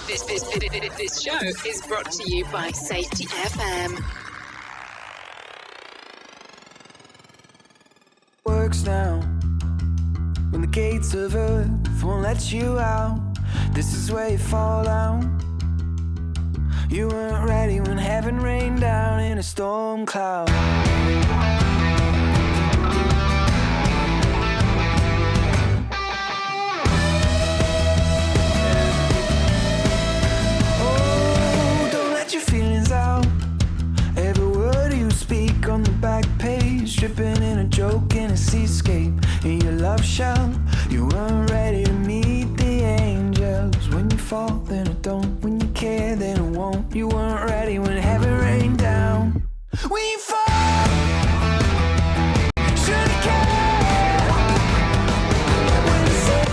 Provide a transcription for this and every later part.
This show is brought to you by Safety FM. Works now when the gates of earth won't let you out. This is where you fall down. You weren't ready when heaven rained down in a storm cloud. Oh, don't let your feelings out. Every word you speak on the back page, dripping in a joke in a seascape. In your love shell, you weren't ready to meet the angels. When you fall, then it don't. When you care, then it won't. You weren't ready when heaven rained down. When you fall, should've cared. When you say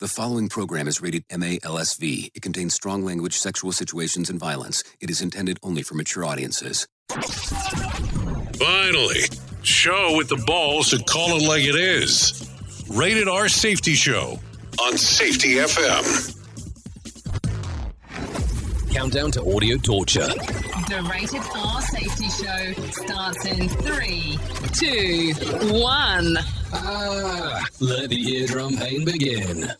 The following program is rated MA-LSV. It contains strong language, sexual situations, and violence. It is intended only for mature audiences. Finally, show with the balls to call it like it is. Rated R Safety Show on Safety FM. Countdown to audio torture. The Rated R Safety Show starts in 3, 2, 1. Let the eardrum pain begin.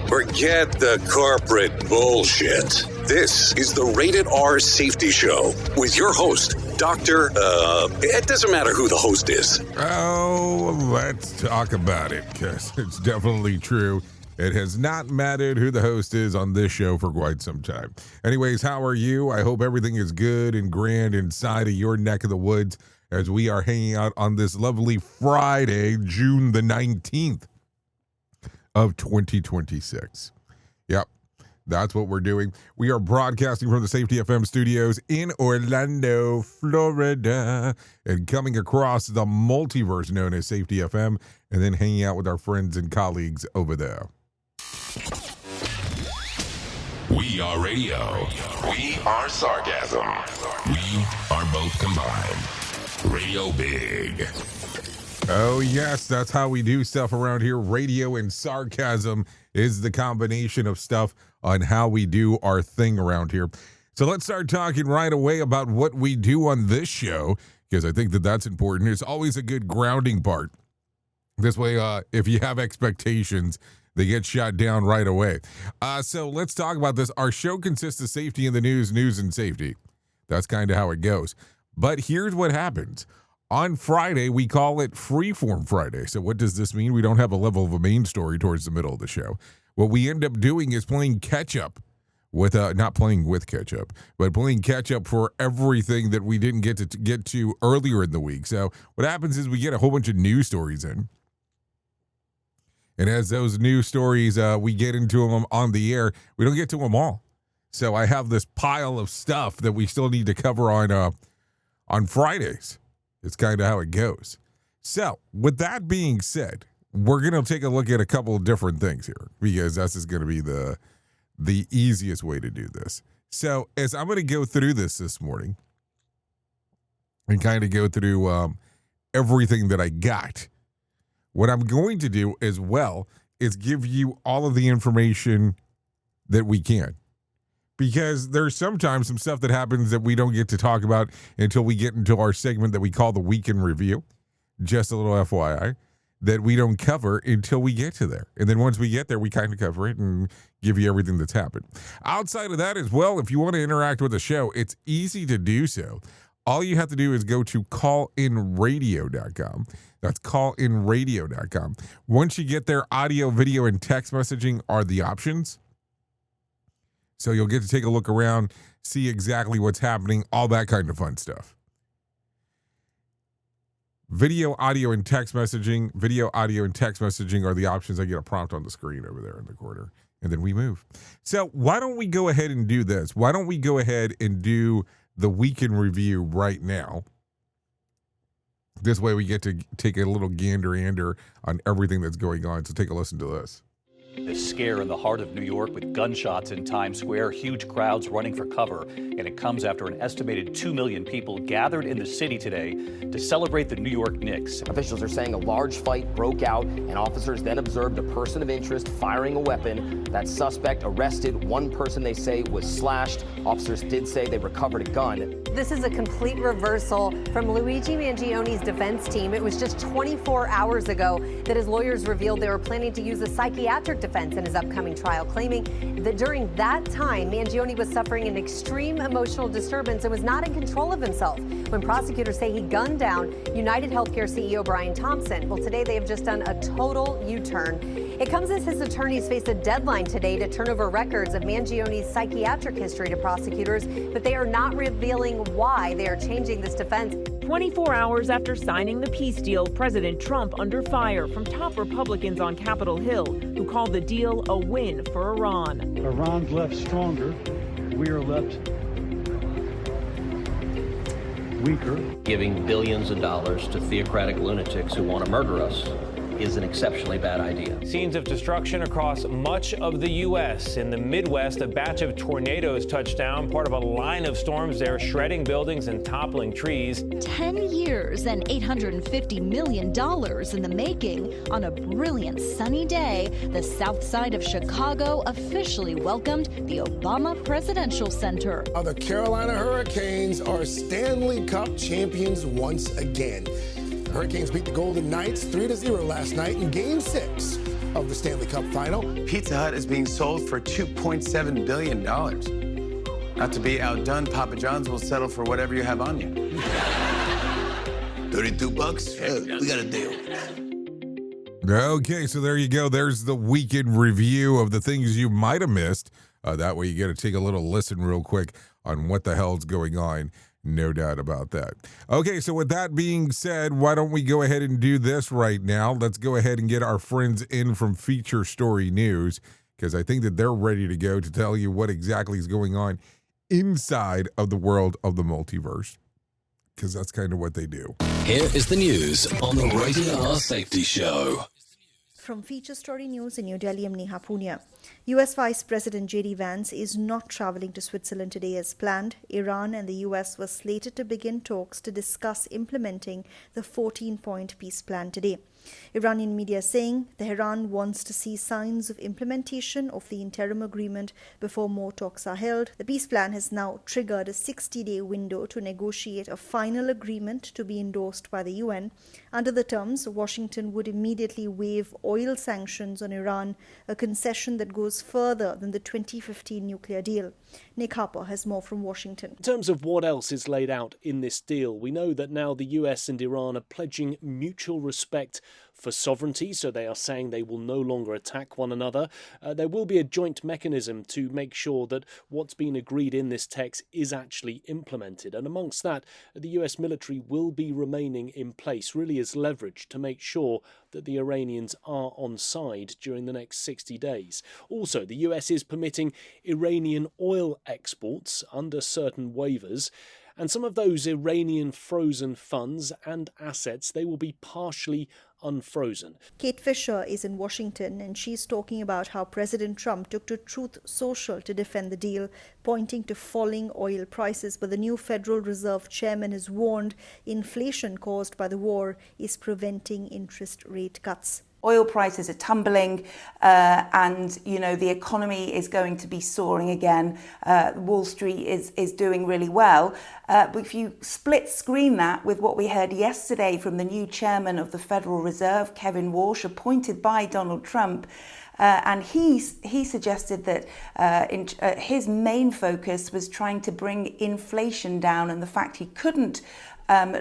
Forget the corporate bullshit. This is the Rated R Safety Show with your host, it doesn't matter who the host is. Oh, let's talk about it, because it's definitely true. It has not mattered who the host is on this show for quite some time. Anyways, how are you? I hope everything is good and grand inside of your neck of the woods as we are hanging out on this lovely Friday, June the 19th of 2026. Yep, that's what we're doing. We are broadcasting from the Safety FM studios in Orlando, Florida, and coming across the multiverse known as Safety FM, and then hanging out with our friends and colleagues over there. We are radio. We are sarcasm. We are both combined. Radio Big. Oh, yes, that's how we do stuff around here. Radio and sarcasm is the combination of stuff on how we do our thing around here. So let's start talking right away about what we do on this show, because I think that that's important. It's always a good grounding part. This way, if you have expectations, they get shot down right away. So let's talk about this. Our show consists of safety in the news and safety. That's kind of how it goes. But here's what happens. On Friday, we call it Freeform Friday. So what does this mean? We don't have a level of a main story towards the middle of the show. What we end up doing is playing catch-up with, not playing with catch-up, but playing catch-up for everything that we didn't get to earlier in the week. So what happens is we get a whole bunch of news stories in. And as those news stories, we get into them on the air, we don't get to them all. So I have this pile of stuff that we still need to cover on Fridays. It's kind of how it goes. So with that being said, we're going to take a look at a couple of different things here, because that's just going to be the easiest way to do this. So as I'm going to go through this morning and kind of go through everything that I got, what I'm going to do as well is give you all of the information that we can. Because there's sometimes some stuff that happens that we don't get to talk about until we get into our segment that we call the Week in Review. Just a little FYI, that we don't cover until we get to there. And then once we get there, we kind of cover it and give you everything that's happened. Outside of that as well, if you want to interact with the show, it's easy to do so. All you have to do is go to callinradio.com. That's callinradio.com. Once you get there, audio, video, and text messaging are the options. So you'll get to take a look around, see exactly what's happening, all that kind of fun stuff. Video, audio, and text messaging. Video, audio, and text messaging are the options. I get a prompt on the screen over there in the corner, and then we move. So why don't we go ahead and do this? Why don't we go ahead and do the week in review right now? This way we get to take a little gander on everything that's going on. So take a listen to this. The scare in the heart of New York with gunshots in Times Square, huge crowds running for cover. And it comes after an estimated 2 million people gathered in the city today to celebrate the New York Knicks. Officials are saying a large fight broke out, and officers then observed a person of interest firing a weapon. That suspect arrested. One person, they say, was slashed. Officers did say they recovered a gun. This is a complete reversal from Luigi Mangioni's defense team. It was just 24 hours ago that his lawyers revealed they were planning to use a psychiatric defense in his upcoming trial, claiming that during that time, Mangione was suffering an extreme emotional disturbance and was not in control of himself when prosecutors say he gunned down United Healthcare CEO Brian Thompson. Well, today they have just done a total U-turn. It comes as his attorneys face a deadline today to turn over records of Mangione's psychiatric history to prosecutors, but they are not revealing why they are changing this defense. 24 hours after signing the peace deal, President Trump under fire from top Republicans on Capitol Hill, who called the deal a win for Iran. Iran's left stronger. We are left weaker. Giving billions of dollars to theocratic lunatics who want to murder us is an exceptionally bad idea. Scenes of destruction across much of the U.S. In the Midwest, a batch of tornadoes touched down, part of a line of storms there, shredding buildings and toppling trees. 10 years and $850 million in the making. On a brilliant sunny day, the south side of Chicago officially welcomed the Obama Presidential Center. The Carolina Hurricanes are Stanley Cup champions once again. The Hurricanes beat the Golden Knights 3-0 last night in Game 6 of the Stanley Cup Final. Pizza Hut is being sold for $2.7 billion. Not to be outdone, Papa John's will settle for whatever you have on you. $32? Hey, we got a deal. Okay, so there you go. There's the weekend review of the things you might have missed. That way you get to take a little listen real quick on what the hell's going on. No doubt about that. Okay, so with that being said, why don't we go ahead and do this right now? Let's go ahead and get our friends in from Feature Story News, because I think that they're ready to go to tell you what exactly is going on inside of the world of the multiverse, because that's kind of what they do. Here is the news on the Rated R Safety Show. From Feature Story News in New Delhi, I'm Neha Punia. U.S. Vice President J.D. Vance is not traveling to Switzerland today as planned. Iran and the U.S. were slated to begin talks to discuss implementing the 14-point peace plan today. Iranian media saying Tehran wants to see signs of implementation of the interim agreement before more talks are held. The peace plan has now triggered a 60-day window to negotiate a final agreement to be endorsed by the UN. Under the terms, Washington would immediately waive oil sanctions on Iran, a concession that goes further than the 2015 nuclear deal. Nick Harper has more from Washington. In terms of what else is laid out in this deal, we know that now the US and Iran are pledging mutual respect for sovereignty, so they are saying they will no longer attack one another. There will be a joint mechanism to make sure that what's been agreed in this text is actually implemented. And amongst that, the US military will be remaining in place, really as leverage to make sure that the Iranians are on side during the next 60 days. Also, the US is permitting Iranian oil exports under certain waivers. And some of those Iranian frozen funds and assets, they will be partially unfrozen. Kate Fisher is in Washington, and she's talking about how President Trump took to Truth Social to defend the deal, pointing to falling oil prices. But the new Federal Reserve chairman has warned inflation caused by the war is preventing interest rate cuts. Oil prices are tumbling and, the economy is going to be soaring again. Wall Street is doing really well. But if you split screen that with what we heard yesterday from the new chairman of the Federal Reserve, Kevin Walsh, appointed by Donald Trump, and he suggested that his main focus was trying to bring inflation down, and the fact he couldn't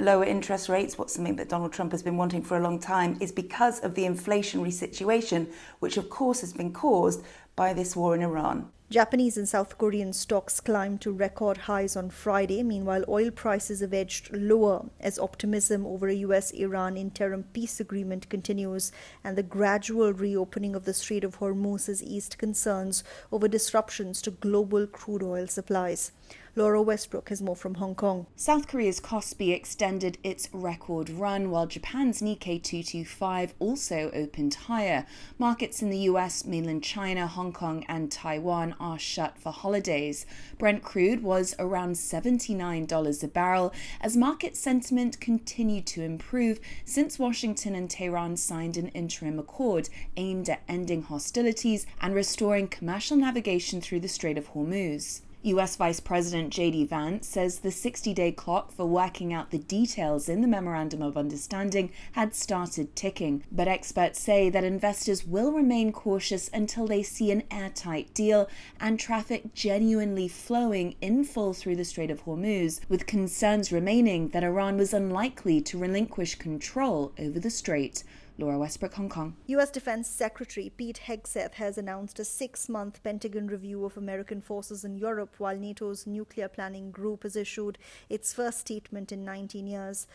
lower interest rates, what's something that Donald Trump has been wanting for a long time, is because of the inflationary situation, which of course has been caused by this war in Iran. Japanese and South Korean stocks climbed to record highs on Friday. Meanwhile, oil prices have edged lower as optimism over a US-Iran interim peace agreement continues, and the gradual reopening of the Strait of Hormuz has eased concerns over disruptions to global crude oil supplies. Laura Westbrook has more from Hong Kong. South Korea's Kospi extended its record run, while Japan's Nikkei 225 also opened higher. Markets in the US, mainland China, Hong Kong and Taiwan are shut for holidays. Brent crude was around $79 a barrel as market sentiment continued to improve since Washington and Tehran signed an interim accord aimed at ending hostilities and restoring commercial navigation through the Strait of Hormuz. US Vice President J.D. Vance says the 60-day clock for working out the details in the Memorandum of Understanding had started ticking, but experts say that investors will remain cautious until they see an airtight deal and traffic genuinely flowing in full through the Strait of Hormuz, with concerns remaining that Iran was unlikely to relinquish control over the strait. Laura Westbrook, Hong Kong. U.S. Defense Secretary Pete Hegseth has announced a 6-month Pentagon review of American forces in Europe, while NATO's nuclear planning group has issued its first statement in 19 years,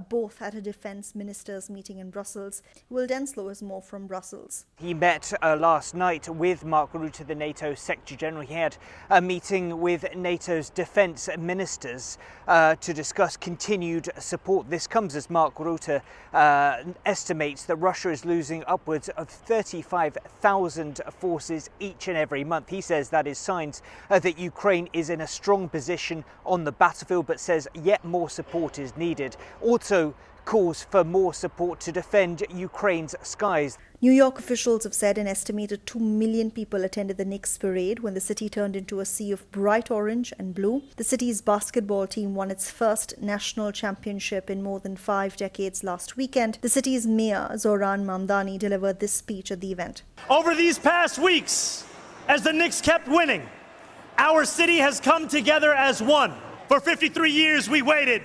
both at a defense ministers' meeting in Brussels. Will Denslow has more from Brussels. He met last night with Mark Rutte, the NATO Secretary General. He had a meeting with NATO's defense ministers to discuss continued support. This comes as Mark Rutte estimates that Russia is losing upwards of 35,000 forces each and every month. He says that is signs that Ukraine is in a strong position on the battlefield, but says yet more support is needed. Also calls for more support to defend Ukraine's skies. New York officials have said an estimated 2 million people attended the Knicks parade when the city turned into a sea of bright orange and blue. The city's basketball team won its first national championship in more than 5 decades last weekend. The city's mayor, Zoran Mamdani, delivered this speech at the event. Over these past weeks, as the Knicks kept winning, our city has come together as one. For 53 years we waited.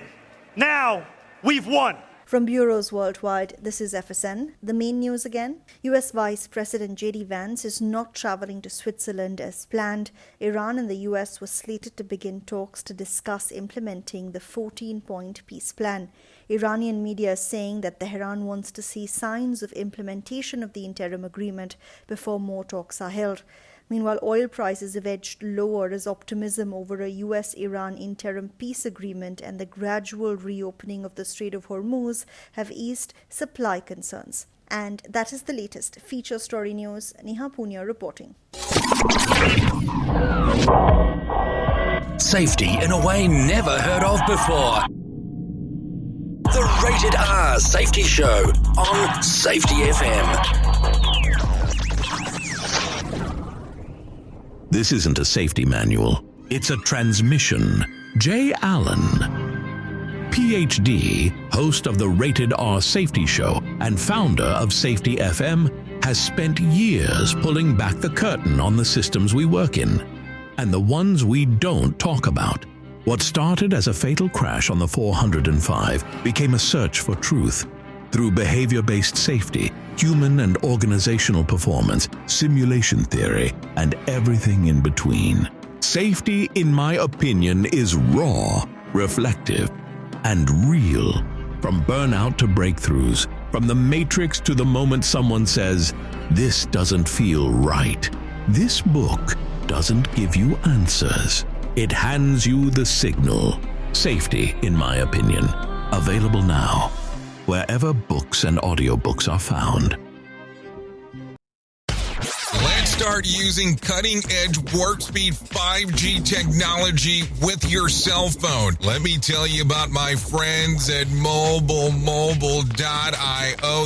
Now we've won. From bureaus worldwide, this is FSN. The main news again. US Vice President J.D. Vance is not traveling to Switzerland as planned. Iran and the US were slated to begin talks to discuss implementing the 14-point peace plan. Iranian media is saying that Tehran wants to see signs of implementation of the interim agreement before more talks are held. Meanwhile, oil prices have edged lower as optimism over a US-Iran interim peace agreement and the gradual reopening of the Strait of Hormuz have eased supply concerns. And that is the latest. Feature Story News, Neha Punya reporting. Safety in a way never heard of before. The Rated R Safety Show on Safety FM. This isn't a safety manual. It's a transmission. Jay Allen, PhD, host of the Rated R Safety Show and founder of Safety FM, has spent years pulling back the curtain on the systems we work in and the ones we don't talk about. What started as a fatal crash on the 405 became a search for truth. Through behavior-based safety, human and organizational performance, simulation theory, and everything in between. Safety, in my opinion, is raw, reflective, and real. From burnout to breakthroughs, from the matrix to the moment someone says, "This doesn't feel right." This book doesn't give you answers. It hands you the signal. Safety, in my opinion. Available now, wherever books and audiobooks are found. Let's start using cutting-edge warp-speed 5G technology with your cell phone. Let me tell you about my friends at mobile.io.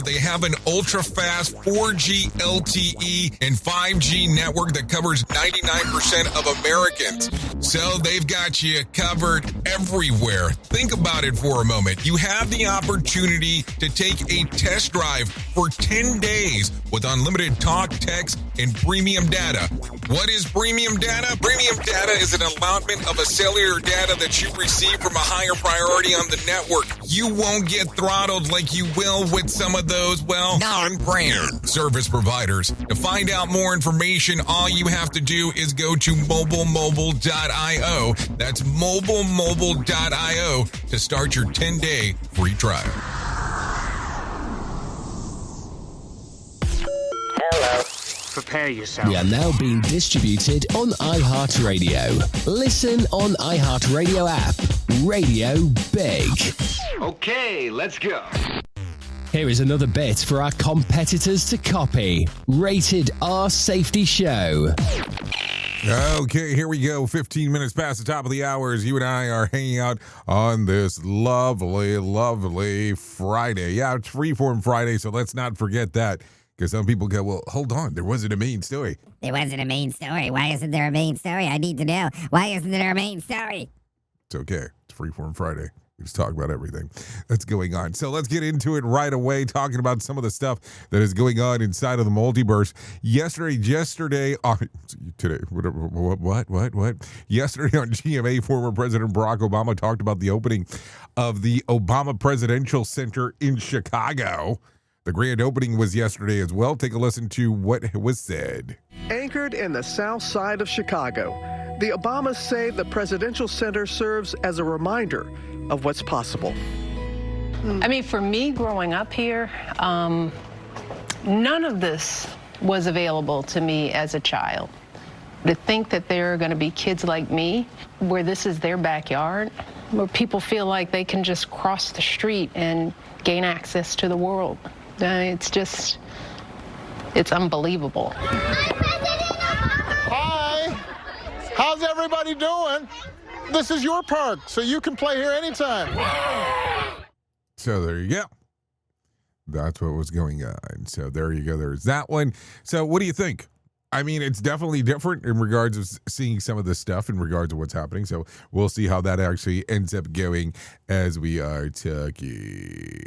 They have an ultra-fast 4G LTE and 5G network that covers 99% of Americans. So they've got you covered everywhere. Think about it for a moment. You have the opportunity to take a test drive for 10 days with unlimited talk, text, and premium data. What is premium data? Premium data is an allotment of a cellular data that you receive from a higher priority on the network. You won't get throttled like you will with some of those, well, non-brand service providers. To find out more information, all you have to do is go to mobilemobile.io. That's mobilemobile.io to start your 10-day free trial. Hello. Prepare yourself. We are now being distributed on iHeartRadio. Listen on iHeartRadio app. Radio Big. Okay, let's go. Here is another bit for our competitors to copy. Rated R Safety Show. Okay, here we go. 15 minutes past the top of the hour as you and I are hanging out on this lovely, lovely Friday. Yeah, it's Freeform Friday, so let's not forget that. Because some people go, well, hold on, there wasn't a main story. There wasn't a main story. Why isn't there a main story? I need to know. Why isn't there a main story? It's okay. It's Freeform Friday. We just talk about everything that's going on. So let's get into it right away, talking about some of the stuff that is going on inside of the multiverse. Yesterday, Yesterday on GMA, former President Barack Obama talked about the opening of the Obama Presidential Center in Chicago. The grand opening was yesterday as well. Take a listen to what was said. Anchored in the south side of Chicago, the Obamas say the Presidential Center serves as a reminder of what's possible. I mean, for me growing up here, none of this was available to me as a child. To think that there are going to be kids like me where this is their backyard, where people feel like they can just cross the street and gain access to the world. It's unbelievable. Hi, how's everybody doing? This is your park, so you can play here anytime. So there you go. That's what was going on. So there you go. There's that one. So what do you think? I mean, it's definitely different in regards of seeing some of this stuff in regards to what's happening. So we'll see how that actually ends up going as we are talking.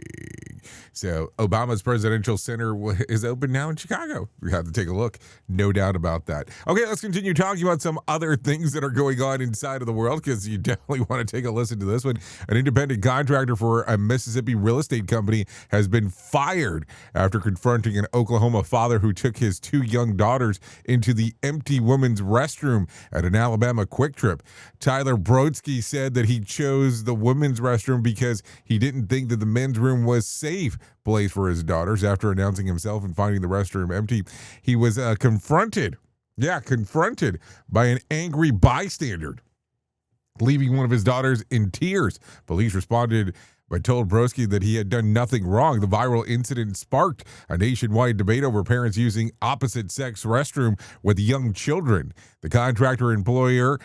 So Obama's Presidential Center is open now in Chicago. We have to take a look. No doubt about that. Okay, let's continue talking about some other things that are going on inside of the world because you definitely want to take a listen to this one. An independent contractor for a Mississippi real estate company has been fired after confronting an Oklahoma father who took his two young daughters into the empty women's restroom at an Alabama Quick Trip. Tyler Brodsky said that he chose the women's restroom because he didn't think that the men's room was safe place for his daughters. After announcing himself and finding the restroom empty, he was confronted by an angry bystander, leaving one of his daughters in tears. Police responded but told Brodsky that he had done nothing wrong. The viral incident sparked a nationwide debate over parents using opposite-sex restroom with young children. The contractor employer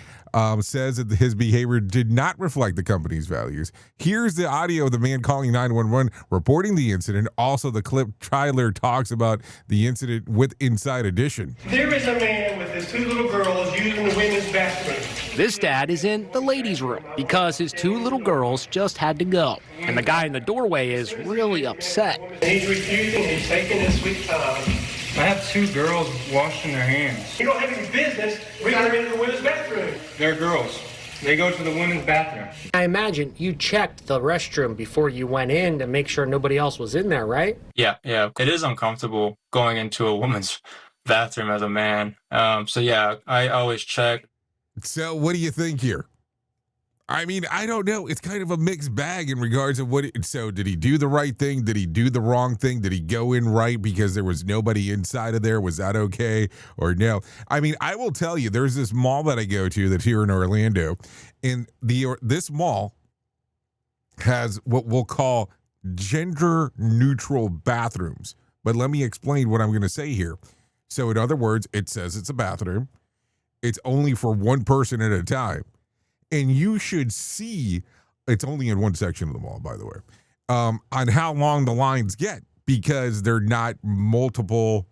says that his behavior did not reflect the company's values. Here's the audio of the man calling 911, reporting the incident. Also, the clip Tyler talks about the incident with Inside Edition. There is a man with his two little girls using the women's bathroom. This dad is in the ladies' room because his two little girls just had to go. And the guy in the doorway is really upset. He's refusing, he's taking his sweet time. I have two girls washing their hands. You don't have any business bringing them into the women's bathroom. They're girls. They go to the women's bathroom. I imagine you checked the restroom before you went in to make sure nobody else was in there, right? Yeah. It is uncomfortable going into a woman's bathroom as a man. So yeah, I always check. So what do you think here? I mean, I don't know. It's kind of a mixed bag in regards to so did he do the right thing? Did he do the wrong thing? Did he go in right because there was nobody inside of there? Was that okay or no? I mean, I will tell you, there's this mall that I go to that's here in Orlando, and this mall has what we'll call gender neutral bathrooms. But let me explain what I'm going to say here. So in other words, it says it's a bathroom. It's only for one person at a time. And you should see, it's only in one section of the mall, by the way, on how long the lines get, because they're not multiple,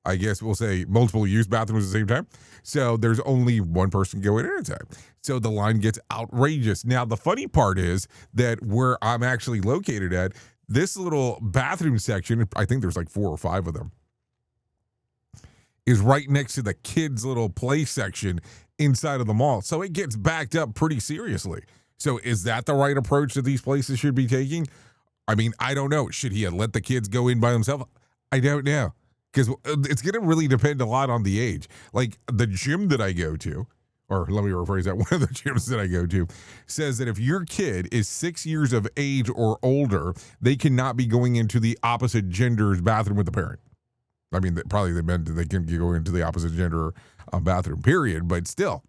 I guess we'll say multiple use bathrooms at the same time. So there's only one person going in at a time. So the line gets outrageous. Now, the funny part is that where I'm actually located at, this little bathroom section, I think there's like 4 or 5 of them. is right next to the kids' little play section inside of the mall. So it gets backed up pretty seriously. So is that the right approach that these places should be taking? I mean, I don't know. Should he have let the kids go in by themselves? I don't know. Because it's going to really depend a lot on the age. Like the gym that I go to, or let me rephrase that, one of the gyms that I go to says that if your kid is 6 years of age or older, they cannot be going into the opposite gender's bathroom with the parent. I mean, probably they meant that they can go into the opposite gender bathroom, period. But still,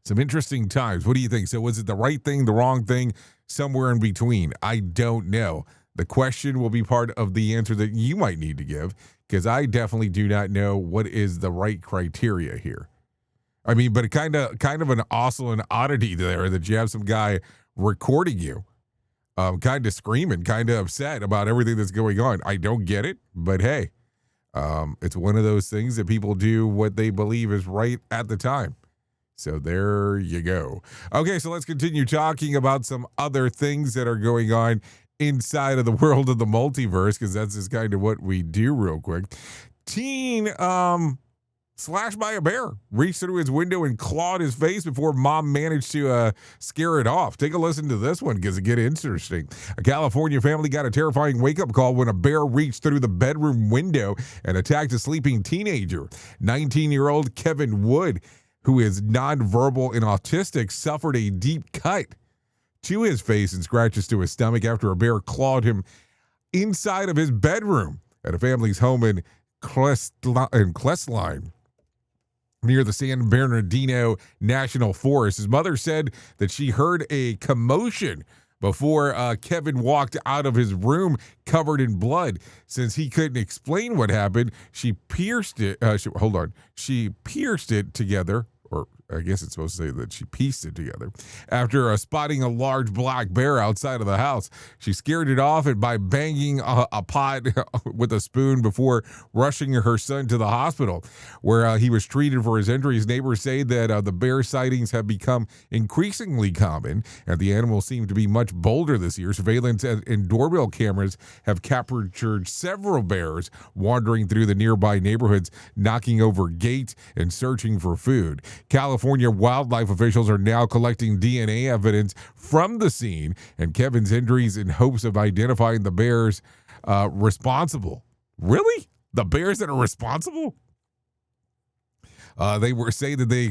some interesting times. What do you think? So was it the right thing, the wrong thing, somewhere in between? I don't know. The question will be part of the answer that you might need to give, because I definitely do not know what is the right criteria here. I mean, but kind of an also an oddity there that you have some guy recording you, kind of screaming, kind of upset about everything that's going on. I don't get it, but hey. It's one of those things that people do what they believe is right at the time. So there you go. Okay, so let's continue talking about some other things that are going on inside of the world of the multiverse, because that's just kind of what we do real quick. Teen slashed by a bear, reached through his window and clawed his face before mom managed to scare it off. Take a listen to this one because it gets interesting. A California family got a terrifying wake-up call when a bear reached through the bedroom window and attacked a sleeping teenager. 19-year-old Kevin Wood, who is nonverbal and autistic, suffered a deep cut to his face and scratches to his stomach after a bear clawed him inside of his bedroom at a family's home in Crestline, near the San Bernardino National Forest. His mother said that she heard a commotion before Kevin walked out of his room covered in blood. Since he couldn't explain what happened, she pierced it. She pierced it together, or I guess it's supposed to say that she pieced it together. After spotting a large black bear outside of the house, she scared it off by banging a pot with a spoon before rushing her son to the hospital, where he was treated for his injuries. Neighbors say that the bear sightings have become increasingly common, and the animals seem to be much bolder this year. Surveillance and doorbell cameras have captured several bears wandering through the nearby neighborhoods, knocking over gates and searching for food. California wildlife officials are now collecting DNA evidence from the scene and Kevin's injuries in hopes of identifying the bears responsible. Really? The bears that are responsible? They say that they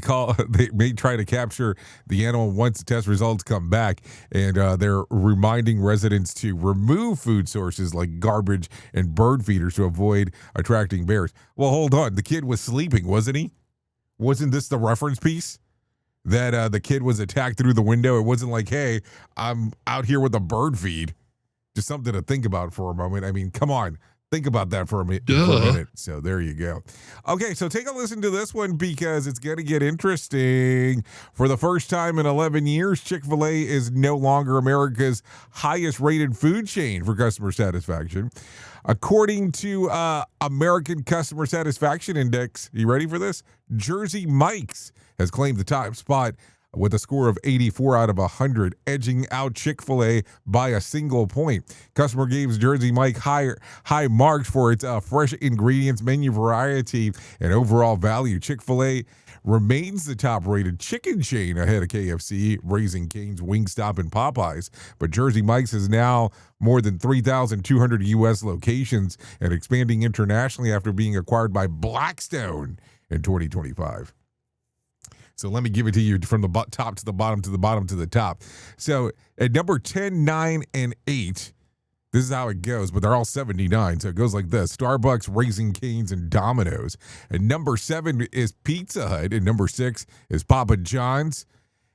may try to capture the animal once the test results come back, and they're reminding residents to remove food sources like garbage and bird feeders to avoid attracting bears. Well, hold on. The kid was sleeping, wasn't he? Wasn't this the reference piece that the kid was attacked through the window? It wasn't like, hey, I'm out here with a bird feed. Just something to think about for a moment. I mean, come on. Think about that for a minute. So there you go. Okay, so take a listen to this one because it's going to get interesting. For the first time in 11 years, Chick-fil-A is no longer America's highest rated food chain for customer satisfaction. According to American Customer Satisfaction Index, you ready for this? Jersey Mike's has claimed the top spot with a score of 84 out of 100, edging out Chick-fil-A by a single point. Customer gave Jersey Mike high marks for its fresh ingredients, menu variety, and overall value. Chick-fil-A remains the top-rated chicken chain ahead of KFC, Raising Cane's, Wingstop, and Popeyes. But Jersey Mike's is now more than 3,200 U.S. locations and expanding internationally after being acquired by Blackstone in 2025. So let me give it to you from the top to the bottom to the bottom to the top. So at number 10, 9, and 8, this is how it goes, but they're all 79. So it goes like this: Starbucks, Raising Cane's, and Domino's. At number 7 is Pizza Hut. At number 6 is Papa John's.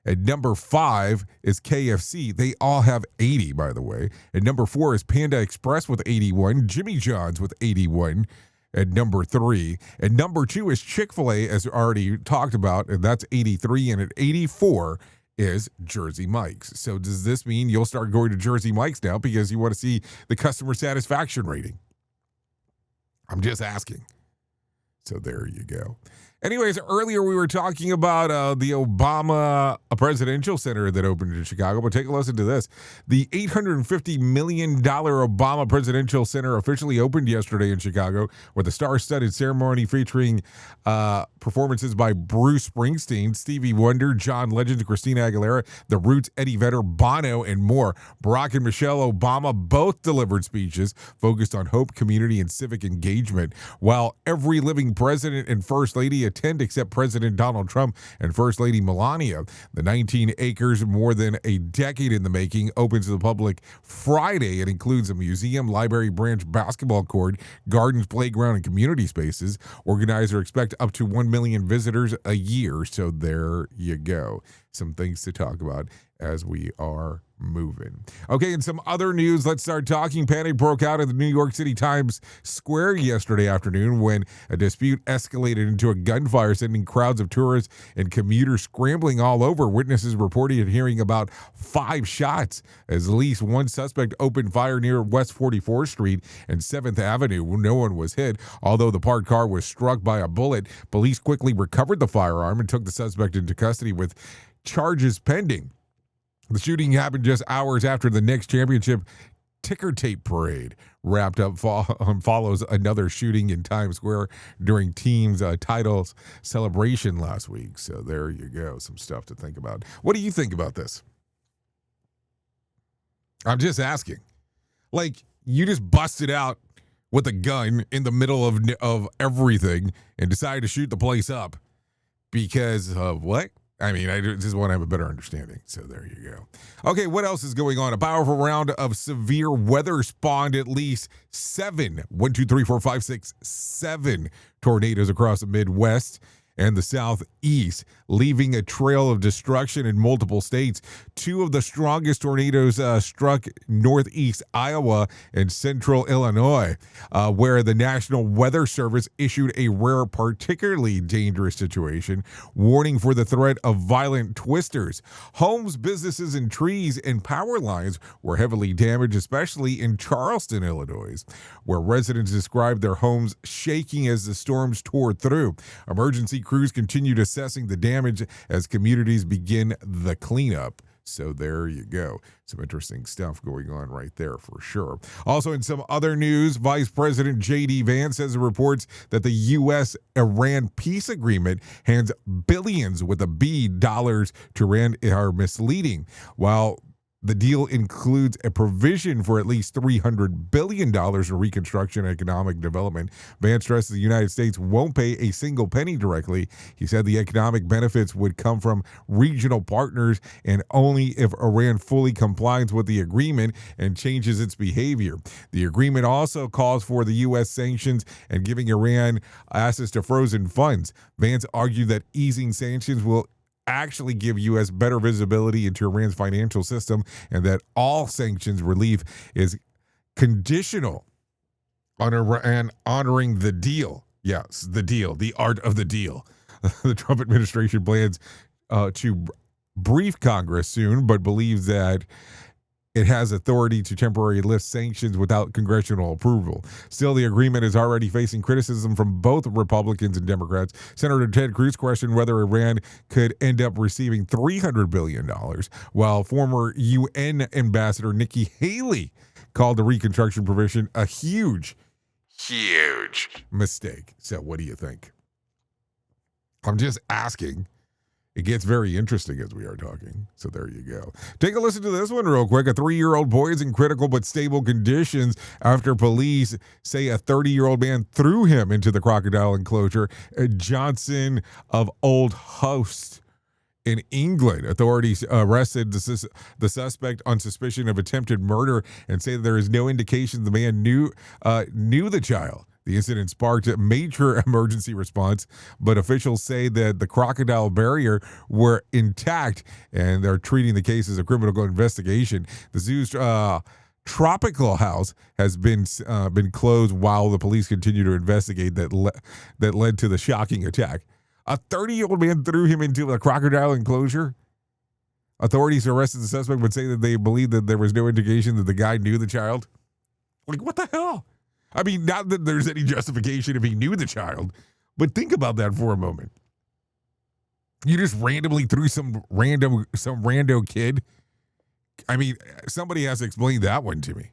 At number 5 is KFC. They all have 80, by the way. At number 4 is Panda Express with 81. Jimmy John's with 81. At number 3. And number 2 is Chick-fil-A, as already talked about, and that's 83. And at 84 is Jersey Mike's. So does this mean you'll start going to Jersey Mike's now because you want to see the customer satisfaction rating? I'm just asking. So there you go. Anyways, earlier we were talking about the Obama Presidential Center that opened in Chicago, but take a listen to this. The $850 million Obama Presidential Center officially opened yesterday in Chicago with a star-studded ceremony featuring performances by Bruce Springsteen, Stevie Wonder, John Legend, Christina Aguilera, The Roots, Eddie Vedder, Bono, and more. Barack and Michelle Obama both delivered speeches focused on hope, community, and civic engagement, while every living president and first lady attend except President Donald Trump and First Lady Melania. The 19 acres, more than a decade in the making, opens to the public Friday. It includes a museum, library, branch, basketball court, gardens, playground, and community spaces. Organizers expect up to 1 million visitors a year. So there you go. Some things to talk about as we are moving. Okay, and some other news. Let's start talking. Panic broke out at the New York City Times Square yesterday afternoon when a dispute escalated into a gunfire, sending crowds of tourists and commuters scrambling all over. Witnesses reported hearing about 5 shots as at least one suspect opened fire near West 44th Street and 7th Avenue. No one was hit, although the parked car was struck by a bullet. Police quickly recovered the firearm and took the suspect into custody with charges pending. The shooting happened just hours after the Knicks championship ticker tape parade wrapped up. Follows another shooting in Times Square during team's titles celebration last week. So there you go. Some stuff to think about. What do you think about this? I'm just asking. Like, you just busted out with a gun in the middle of everything and decided to shoot the place up because of what? I mean, I just want to have a better understanding. So there you go. Okay, what else is going on? A powerful round of severe weather spawned at least 7 tornadoes across the Midwest and the Southeast, leaving a trail of destruction in multiple states. 2 of the strongest tornadoes struck northeast Iowa and central Illinois, where the National Weather Service issued a rare, particularly dangerous situation, warning for the threat of violent twisters. Homes, businesses, and trees and power lines were heavily damaged, especially in Charleston, Illinois, where residents described their homes shaking as the storms tore through. Emergency crews continued assessing the damage as communities begin the cleanup. So there you go. Some interesting stuff going on right there for sure. Also, in some other news, Vice President J.D. Vance says in reports that the U.S.-Iran peace agreement hands billions with a B dollars to Iran are misleading. While the deal includes a provision for at least $300 billion in reconstruction and economic development. Vance stressed the United States won't pay a single penny directly. He said the economic benefits would come from regional partners and only if Iran fully complies with the agreement and changes its behavior. The agreement also calls for the U.S. sanctions and giving Iran access to frozen funds. Vance argued that easing sanctions will actually give U.S. better visibility into Iran's financial system and that all sanctions relief is conditional on Iran honoring the deal. Yes, the deal, the art of the deal. The Trump administration plans to brief Congress soon, but believes that it has authority to temporarily lift sanctions without congressional approval. Still, the agreement is already facing criticism from both Republicans and Democrats. Senator Ted Cruz questioned whether Iran could end up receiving $300 billion, while former UN Ambassador Nikki Haley called the reconstruction provision a huge mistake. So what do you think? I'm just asking. It gets very interesting as we are talking. So there you go. Take a listen to this one real quick. A 3-year-old boy is in critical but stable conditions after police say a 30-year-old man threw him into the crocodile enclosure at Johnson of Old Host in England. Authorities arrested the suspect on suspicion of attempted murder and say that there is no indication the man knew the child. The incident sparked a major emergency response, but officials say that the crocodile barrier were intact and they're treating the case as a criminal investigation. The zoo's tropical house has been closed while the police continue to investigate that led to the shocking attack. A 30-year-old man threw him into a crocodile enclosure. Authorities arrested the suspect but say that they believe that there was no indication that the guy knew the child. Like, what the hell? I mean, not that there's any justification if he knew the child. But think about that for a moment. You just randomly threw some rando kid. I mean, somebody has to explain that one to me.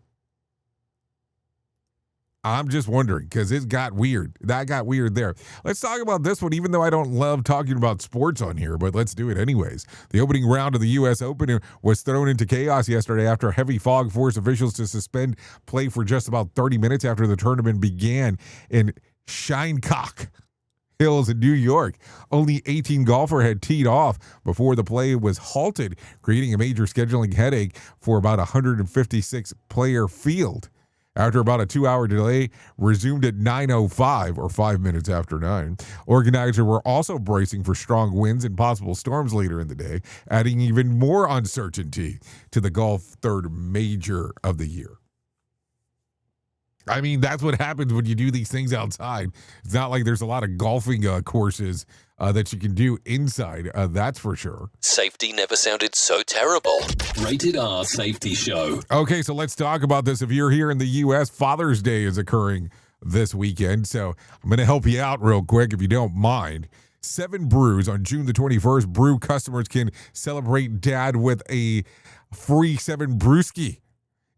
I'm just wondering because it got weird. That got weird there. Let's talk about this one, even though I don't love talking about sports on here, but let's do it anyways. The opening round of the U.S. Open was thrown into chaos yesterday after heavy fog forced officials to suspend play for just about 30 minutes after the tournament began in Shinnecock Hills in New York. Only 18 golfers had teed off before the play was halted, creating a major scheduling headache for about 156-player field. After about a 2-hour delay, resumed at 9:05 or 5 minutes after 9. Organizers were also bracing for strong winds and possible storms later in the day, adding even more uncertainty to the golf third major of the year. I mean, that's what happens when you do these things outside. It's not like there's a lot of golfing courses that you can do inside, that's for sure. Safety never sounded so terrible. Rated R Safety Show. Okay, so let's talk about this. If you're here in the U.S., Father's Day is occurring this weekend, so I'm going to help you out real quick if you don't mind. 7 Brews on June the 21st. Brew customers can celebrate Dad with a free 7 Brewski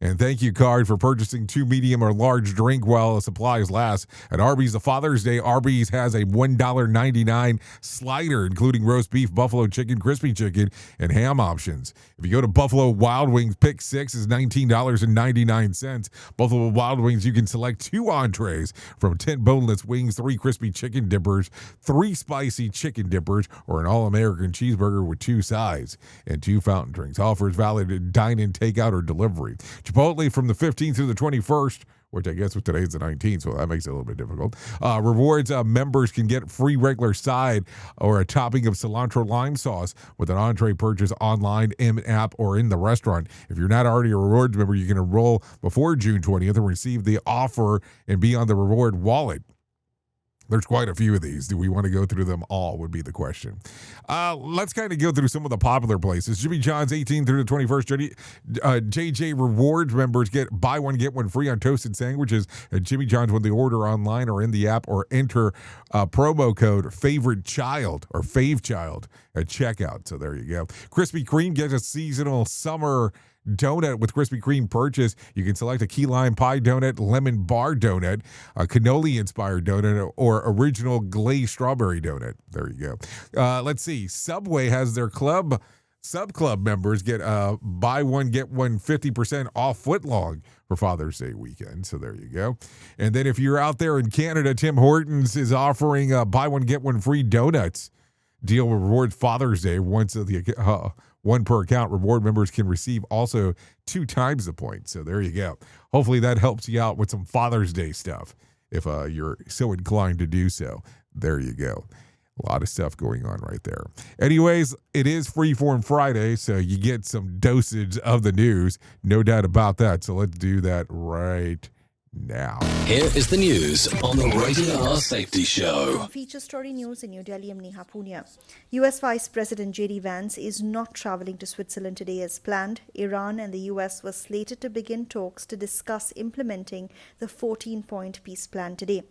and thank you card for purchasing 2 medium or large drink while supplies last. At Arby's, the Father's Day, Arby's has a $1.99 slider, including roast beef, buffalo chicken, crispy chicken, and ham options. If you go to Buffalo Wild Wings, pick 6 is $19.99. Buffalo Wild Wings, you can select 2 entrees from 10 boneless wings, 3 crispy chicken dippers, 3 spicy chicken dippers, or an all-American cheeseburger with 2 sides and 2 fountain drinks. Offers valid at dine-in, takeout, or delivery. Chipotle from the 15th through the 21st, which I guess today's the 19th, so that makes it a little bit difficult. Rewards members can get free regular side or a topping of cilantro lime sauce with an entree purchase online, in-app, or in the restaurant. If you're not already a rewards member, you can enroll before June 20th and receive the offer and be on the reward wallet. There's quite a few of these. Do we want to go through them all would be the question. Let's kind of go through some of the popular places. Jimmy John's 18th through the 21st. JJ Rewards members get buy one, get one free on toasted sandwiches at Jimmy John's when they order online or in the app or enter promo code favorite child or fave child at checkout. So there you go. Krispy Kreme gets a seasonal summer donut with Krispy Kreme purchase. You can select a key lime pie donut, lemon bar donut, a cannoli-inspired donut, or original glazed strawberry donut. There you go. Let's see. Subway has their sub-club members get buy one, get one 50% off footlong for Father's Day weekend. So there you go. And then if you're out there in Canada, Tim Hortons is offering buy one, get one free donuts deal with rewards Father's Day. Once the one per account, reward members can receive also 2 times the points. So there you go. Hopefully that helps you out with some Father's Day stuff if you're so inclined to do so. There you go. A lot of stuff going on right there. Anyways, it is Freeform Friday, so you get some dosage of the news. No doubt about that. So let's do that right now. Here is the news on the Rated R Safety Show. Feature story news in New Delhi. I'm Neha Punia. U.S. Vice President J.D. Vance is not traveling to Switzerland today as planned. Iran and the U.S. were slated to begin talks to discuss implementing the 14-point peace plan today.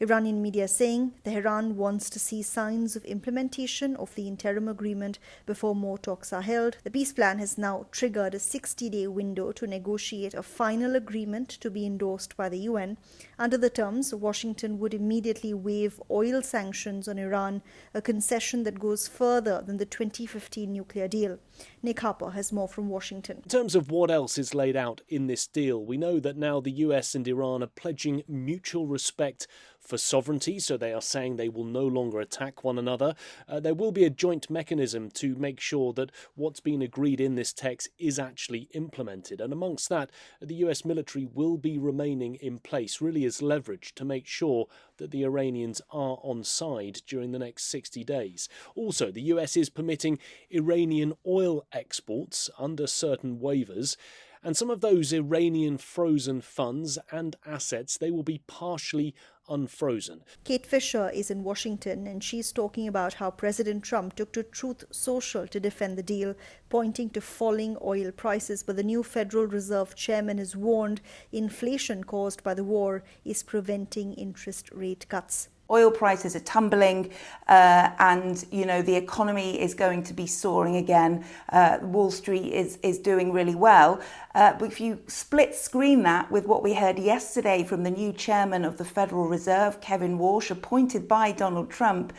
Iranian media saying Tehran wants to see signs of implementation of the interim agreement before more talks are held. The peace plan has now triggered a 60-day window to negotiate a final agreement to be endorsed by the UN. Under the terms, Washington would immediately waive oil sanctions on Iran, a concession that goes further than the 2015 nuclear deal. Nick Harper has more from Washington. In terms of what else is laid out in this deal, we know that now the US and Iran are pledging mutual respect for sovereignty, so they are saying they will no longer attack one another. There will be a joint mechanism to make sure that what's been agreed in this text is actually implemented. And amongst that, the US military will be remaining in place, really as leverage to make sure that the Iranians are on side during the next 60 days. Also, the US is permitting Iranian oil exports under certain waivers. And some of those Iranian frozen funds and assets, they will be partially unfrozen. Kate Fisher is in Washington, and she's talking about how President Trump took to Truth Social to defend the deal, pointing to falling oil prices. But the new Federal Reserve chairman has warned inflation caused by the war is preventing interest rate cuts. Oil prices are tumbling, and the economy is going to be soaring again. Wall Street is doing really well. But if you split screen that with what we heard yesterday from the new chairman of the Federal Reserve, Kevin Walsh, appointed by Donald Trump,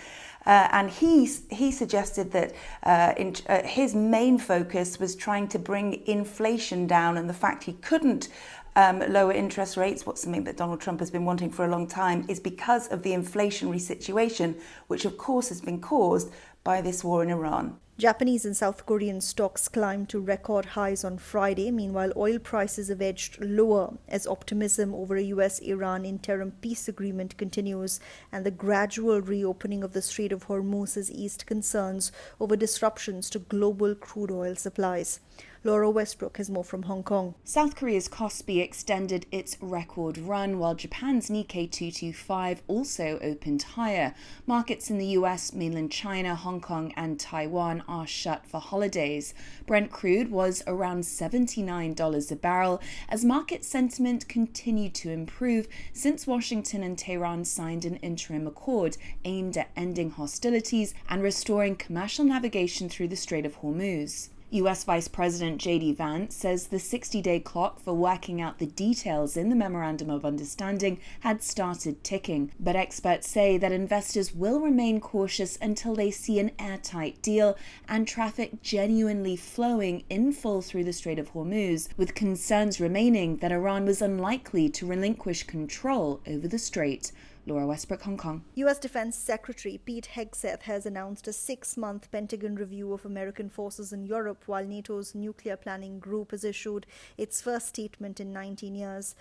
and he suggested that his main focus was trying to bring inflation down, and the fact he couldn't lower interest rates, what's something that Donald Trump has been wanting for a long time, is because of the inflationary situation, which of course has been caused by this war in Iran. Japanese and South Korean stocks climbed to record highs on Friday. Meanwhile, oil prices have edged lower as optimism over a US-Iran interim peace agreement continues, and the gradual reopening of the Strait of Hormuz has eased concerns over disruptions to global crude oil supplies. Laura Westbrook has more from Hong Kong. South Korea's Kospi extended its record run, while Japan's Nikkei 225 also opened higher. Markets in the US, mainland China, Hong Kong and Taiwan are shut for holidays. Brent crude was around $79 a barrel as market sentiment continued to improve since Washington and Tehran signed an interim accord aimed at ending hostilities and restoring commercial navigation through the Strait of Hormuz. US Vice President J.D. Vance says the 60-day clock for working out the details in the Memorandum of Understanding had started ticking, but experts say that investors will remain cautious until they see an airtight deal and traffic genuinely flowing in full through the Strait of Hormuz, with concerns remaining that Iran was unlikely to relinquish control over the strait. Laura Westbrook, Hong Kong. U.S. Defense Secretary Pete Hegseth has announced a 6-month Pentagon review of American forces in Europe, while NATO's nuclear planning group has issued its first statement in 19 years,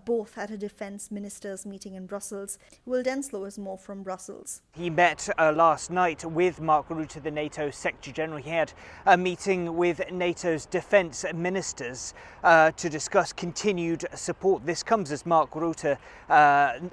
both at a defense ministers' meeting in Brussels. Will Denslow has more from Brussels. He met last night with Mark Rutte, the NATO Secretary General. He had a meeting with NATO's defense ministers to discuss continued support. This comes as Mark Rutte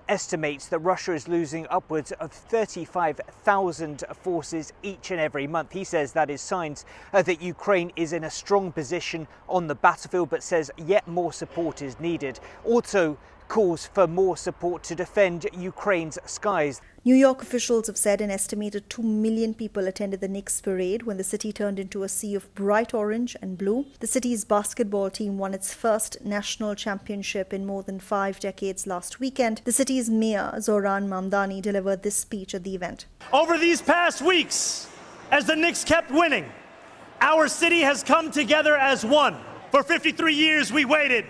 estimates that Russia is losing upwards of 35,000 forces each and every month. He says that is signs that Ukraine is in a strong position on the battlefield, but says yet more support is needed. Also calls for more support to defend Ukraine's skies. New York officials have said an estimated 2 million people attended the Knicks parade when the city turned into a sea of bright orange and blue. The city's basketball team won its first national championship in more than 5 decades last weekend. The city's mayor, Zoran Mamdani, delivered this speech at the event. Over these past weeks, as the Knicks kept winning, our city has come together as one. For 53 years we waited.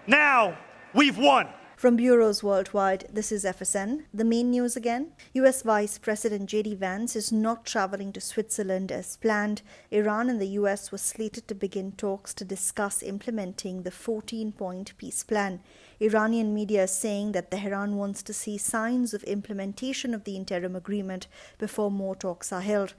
Now we've won. From bureaus worldwide, this is FSN. The main news again. US Vice President J.D. Vance is not traveling to Switzerland as planned. Iran and the US were slated to begin talks to discuss implementing the 14-point peace plan. Iranian media is saying that Tehran wants to see signs of implementation of the interim agreement before more talks are held.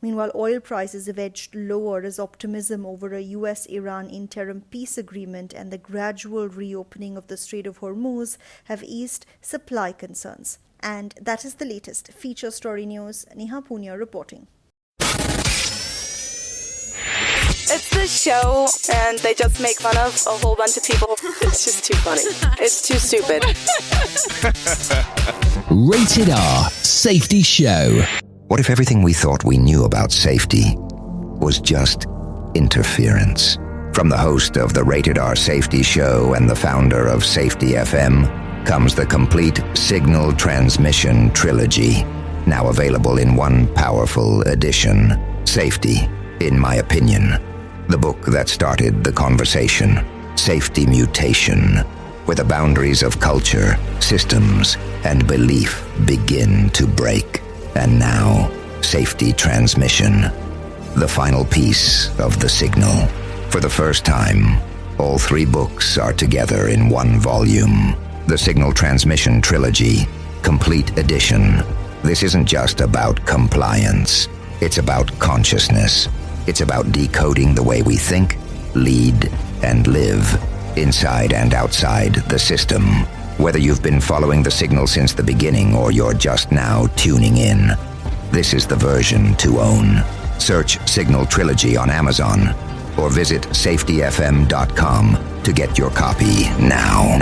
Meanwhile, oil prices have edged lower as optimism over a US-Iran interim peace agreement and the gradual reopening of the Strait of Hormuz have eased supply concerns. And that is the latest feature story news. Neha Punya reporting. It's this show, and they just make fun of a whole bunch of people. It's just too funny. It's too stupid. Rated R Safety Show. What if everything we thought we knew about safety was just interference? From the host of the Rated R Safety Show and the founder of Safety FM comes the complete signal transmission trilogy, now available in one powerful edition. Safety, in my opinion, the book that started the conversation. Safety Mutation, where the boundaries of culture, systems, and belief begin to break. And now, Safety Transmission, the final piece of the signal. For the first time, all 3 books are together in one volume. The Signal Transmission Trilogy, Complete Edition. This isn't just about compliance. It's about consciousness. It's about decoding the way we think, lead, and live, inside and outside the system. Whether you've been following the signal since the beginning or you're just now tuning in, this is the version to own. Search Signal Trilogy on Amazon or visit safetyfm.com to get your copy now.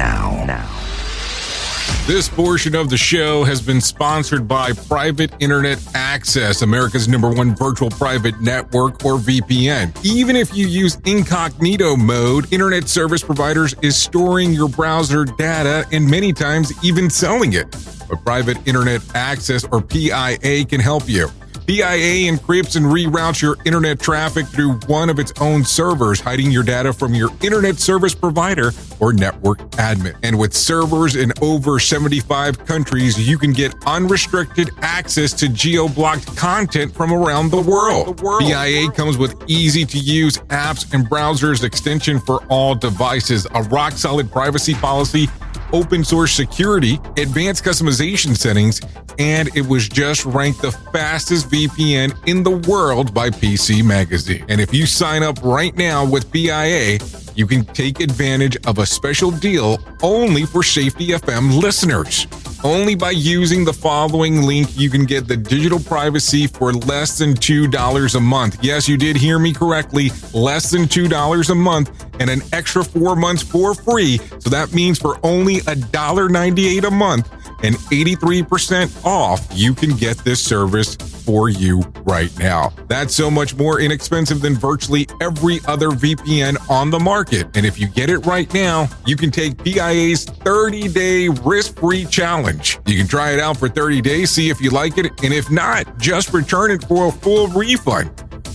This portion of the show has been sponsored by Private Internet Access, America's #1 virtual private network, or VPN. Even if you use incognito mode, internet service providers is storing your browser data and many times even selling it. But Private Internet Access, or PIA, can help you. PIA encrypts and reroutes your internet traffic through one of its own servers, hiding your data from your internet service provider or network admin. And with servers in over 75 countries, you can get unrestricted access to geo-blocked content from around the world. PIA comes with easy-to-use apps and browsers extension for all devices, a rock-solid privacy policy, open source security, advanced customization settings, and it was just ranked the fastest VPN in the world by PC Magazine. And if you sign up right now with PIA, you can take advantage of a special deal only for Safety FM listeners. Only by using the following link, you can get the digital privacy for less than $2 a month. Yes, you did hear me correctly, less than $2 a month, and an extra 4 months for free. So that means for only $1.98 a month and 83% off, you can get this service for you right now. That's so much more inexpensive than virtually every other VPN on the market. And if you get it right now, you can take PIA's 30-day risk-free challenge. You can try it out for 30 days, see if you like it, and if not, just return it for a full refund.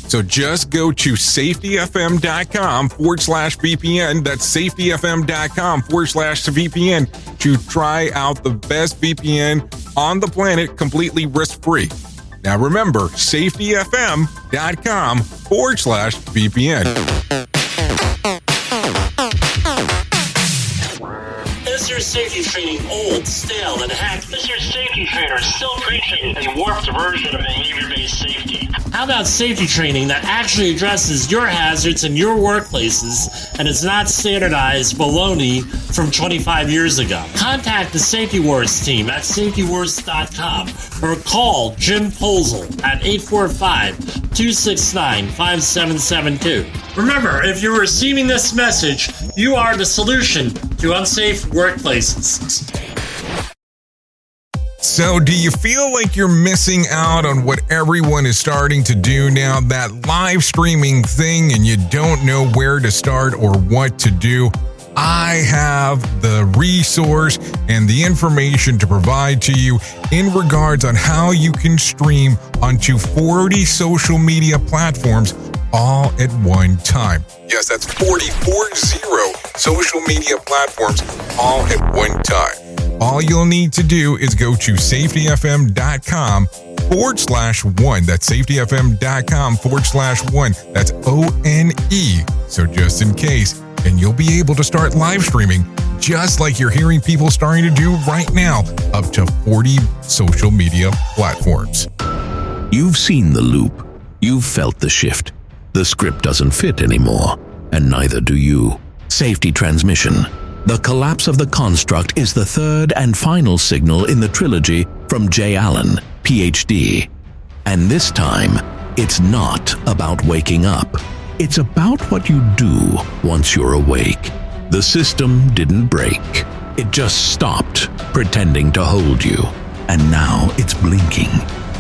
So just go to safetyfm.com/VPN. That's safetyfm.com/VPN to try out the best VPN on the planet completely risk-free. Now remember, safetyfm.com/VPN. Is your safety training old, stale, and hacked? Is your safety trainer still preaching a warped version of behavior-based safety? How about safety training that actually addresses your hazards in your workplaces and is not standardized baloney from 25 years ago? Contact the Safety Wars team at safetywars.com or call Jim Posel at 845-269-5772. Remember, if you're receiving this message, you are the solution to unsafe workplaces. So do you feel like you're missing out on what everyone is starting to do now, that live streaming thing, and you don't know where to start or what to do? I have the resource and the information to provide to you in regards on how you can stream onto 40 social media platforms all at one time. Yes, that's 40 social media platforms all at one time. All you'll need to do is go to safetyfm.com/one. That's safetyfm.com/one. That's ONE. So just in case, and you'll be able to start live streaming just like you're hearing people starting to do right now, up to 40 social media platforms. You've seen the loop. You've felt the shift. The script doesn't fit anymore, and neither do you. Safety transmission. The collapse of the construct is the third and final signal in the trilogy from J. Allen, PhD. And this time, it's not about waking up. It's about what you do once you're awake. The system didn't break. It just stopped pretending to hold you. And now it's blinking,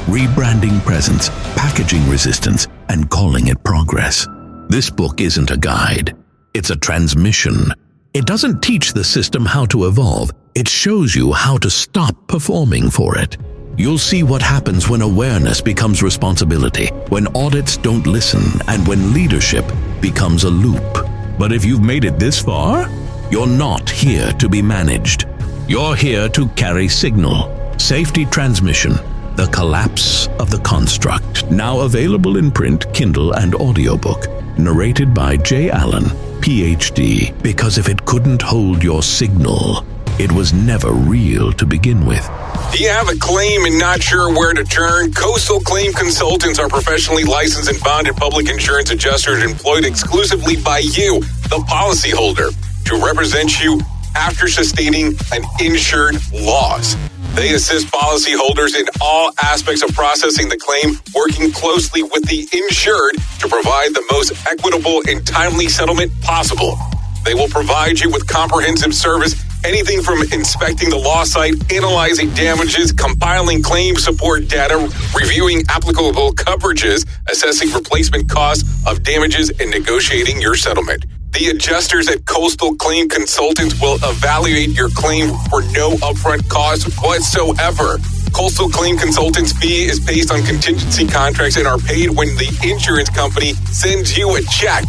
rebranding presence, packaging resistance, and calling it progress. This book isn't a guide. It's a transmission. It doesn't teach the system how to evolve. It shows you how to stop performing for it. You'll see what happens when awareness becomes responsibility, when audits don't listen, and when leadership becomes a loop. But if you've made it this far, you're not here to be managed. You're here to carry signal. Safety transmission. The collapse of the construct. Now available in print, Kindle, and audiobook. Narrated by J. Allen, PhD. Because if it couldn't hold your signal, it was never real to begin with. Do you have a claim and not sure where to turn? Coastal Claim Consultants are professionally licensed and bonded public insurance adjusters employed exclusively by you, the policyholder, to represent you after sustaining an insured loss. They assist policyholders in all aspects of processing the claim, working closely with the insured to provide the most equitable and timely settlement possible. They will provide you with comprehensive service Anything from inspecting the law site, analyzing damages, compiling claim support data, reviewing applicable coverages, assessing replacement costs of damages, and negotiating your settlement. The adjusters at Coastal Claim Consultants will evaluate your claim for no upfront cost whatsoever. Coastal Claim Consultants' fee is based on contingency contracts and are paid when the insurance company sends you a check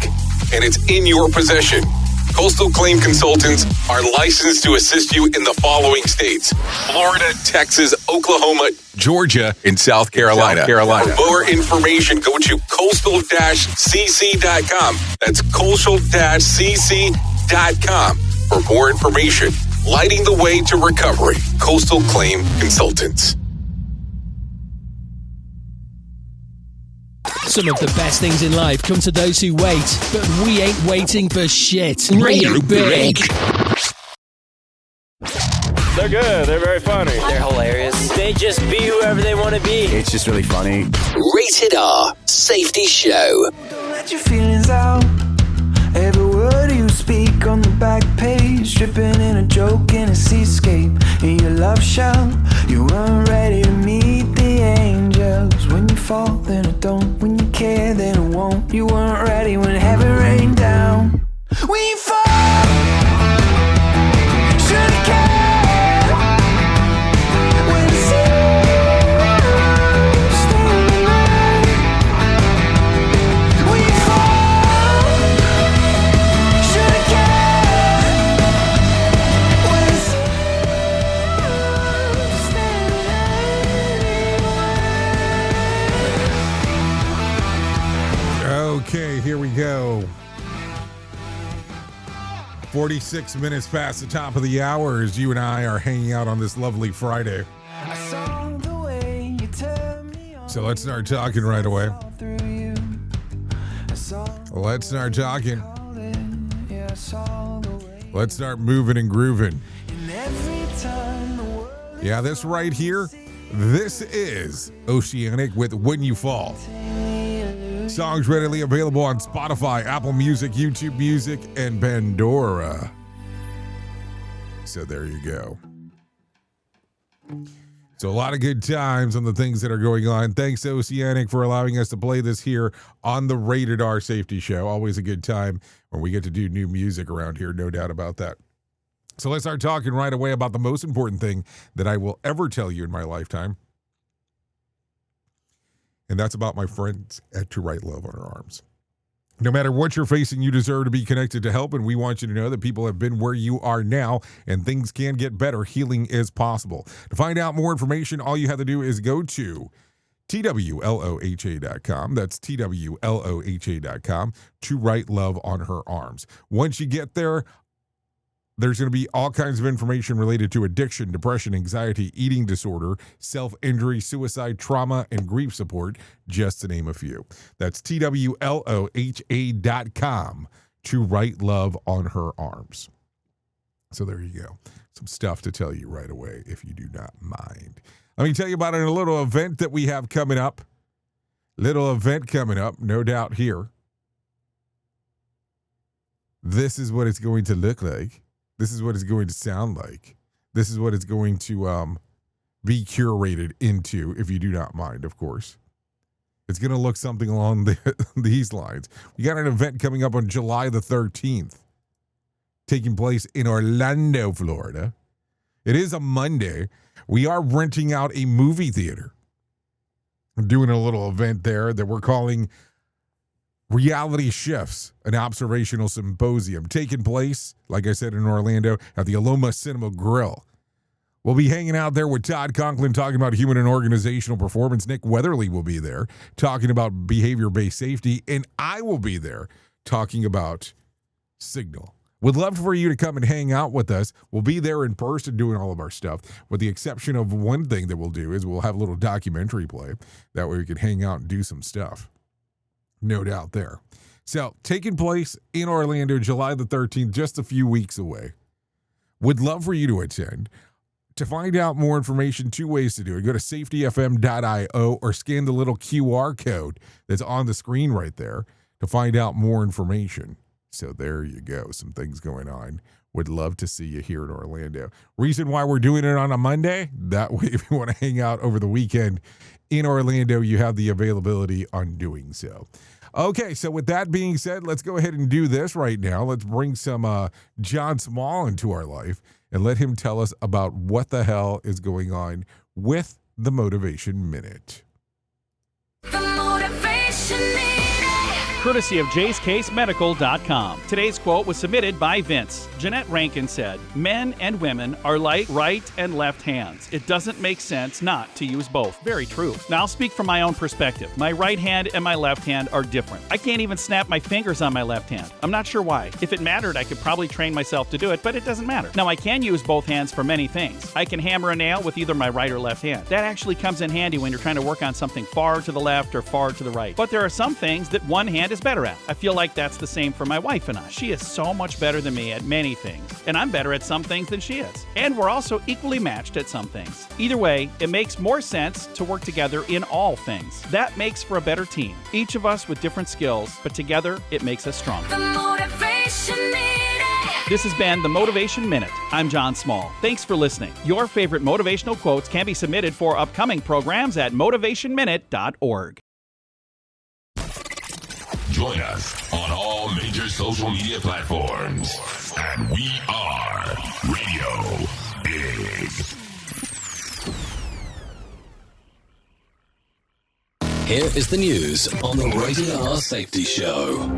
and it's in your possession. Coastal Claim Consultants are licensed to assist you in the following states: Florida, Texas, Oklahoma, Georgia, and South Carolina. For more information, go to coastal-cc.com. That's coastal-cc.com. For more information, lighting the way to recovery. Coastal Claim Consultants. Some of the best things in life come to those who wait, but we ain't waiting for shit. Radio Big. They're good. They're very funny. They're hilarious. They just be whoever they want to be. It's just really funny. Rated R Safety Show. Don't let your feelings out. Every word you speak on the back page, dripping in a joke in a seascape. In your love shell, you weren't ready to meet the angels. When you fall, then it don't. When you care, then it won't. You weren't ready when heaven rained down. When you fall, should've cared. When you see, stay alive. When you fall, should've cared. When you see, stay alive. Okay, here we go. 46 minutes past the top of the hour as you and I are hanging out on this lovely Friday. So let's start talking right away. Let's start talking. Let's start moving and grooving. Yeah, this right here, this is Oceanic with When You Fall. Songs readily available on Spotify, Apple Music, YouTube Music, and Pandora. So there you go. So a lot of good times on the things that are going on. Thanks, Oceanic, for allowing us to play this here on the Rated R Safety Show. Always a good time when we get to do new music around here, no doubt about that. So let's start talking right away about the most important thing that I will ever tell you in my lifetime. And that's about my friends at To Write Love on Her Arms. No matter what you're facing, you deserve to be connected to help, and we want you to know that people have been where you are now, and things can get better. Healing is possible. To find out more information, all you have to do is go to TWLOHA.com. That's TWLOHA.com. To Write Love on Her Arms. Once you get there, there's going to be all kinds of information related to addiction, depression, anxiety, eating disorder, self-injury, suicide, trauma, and grief support, just to name a few. That's TWLOHA.com. To Write Love on Her Arms. So there you go. Some stuff to tell you right away, if you do not mind. Let me tell you about a little event that we have coming up. No doubt here. This is what it's going to look like. This is what it's going to sound like. This is what it's going to be curated into, if you do not mind, of course. It's going to look something along these lines. We got an event coming up on July the 13th, taking place in Orlando, Florida. It is a Monday. We are renting out a movie theater. I'm doing a little event there that we're calling Reality Shifts, an observational symposium taking place, like I said, in Orlando at the Aloma Cinema Grill. We'll be hanging out there with Todd Conklin talking about human and organizational performance. Nick Weatherly will be there talking about behavior-based safety, and I will be there talking about Signal. Would love for you to come and hang out with us. We'll be there in person doing all of our stuff, with the exception of one thing that we'll do is we'll have a little documentary play. That way we can hang out and do some stuff. No doubt there. So, taking place in Orlando, July the 13th, just a few weeks away. Would love for you to attend. To find out more information, two ways to do it. Go to safetyfm.io or scan the little QR code that's on the screen right there to find out more information. So there you go. Some things going on Would love to see you here in Orlando. Reason why we're doing it on a Monday, that way if you want to hang out over the weekend in Orlando, you have the availability on doing so. Okay, so with that being said, let's go ahead and do this right now. Let's bring some John Small into our life and let him tell us about what the hell is going on with the Motivation Minute. The Motivation Minute. Courtesy of Jay'sCaseMedical.com. Today's quote was submitted by Vince. Jeanette Rankin said, "Men and women are like right and left hands. It doesn't make sense not to use both." Very true. Now I'll speak from my own perspective. My right hand and my left hand are different. I can't even snap my fingers on my left hand. I'm not sure why. If it mattered, I could probably train myself to do it, but it doesn't matter. Now I can use both hands for many things. I can hammer a nail with either my right or left hand. That actually comes in handy when you're trying to work on something far to the left or far to the right. But there are some things that one hand is better at. I feel like that's the same for my wife and I. She is so much better than me at many things, and I'm better at some things than she is. And we're also equally matched at some things. Either way, it makes more sense to work together in all things. That makes for a better team. Each of us with different skills, but together it makes us stronger. The Motivation Minute. This has been the Motivation Minute. I'm John Small. Thanks for listening. Your favorite motivational quotes can be submitted for upcoming programs at motivationminute.org. Join us on all major social media platforms, and we are Radio Big. Here is the news on the Rated R Safety Show.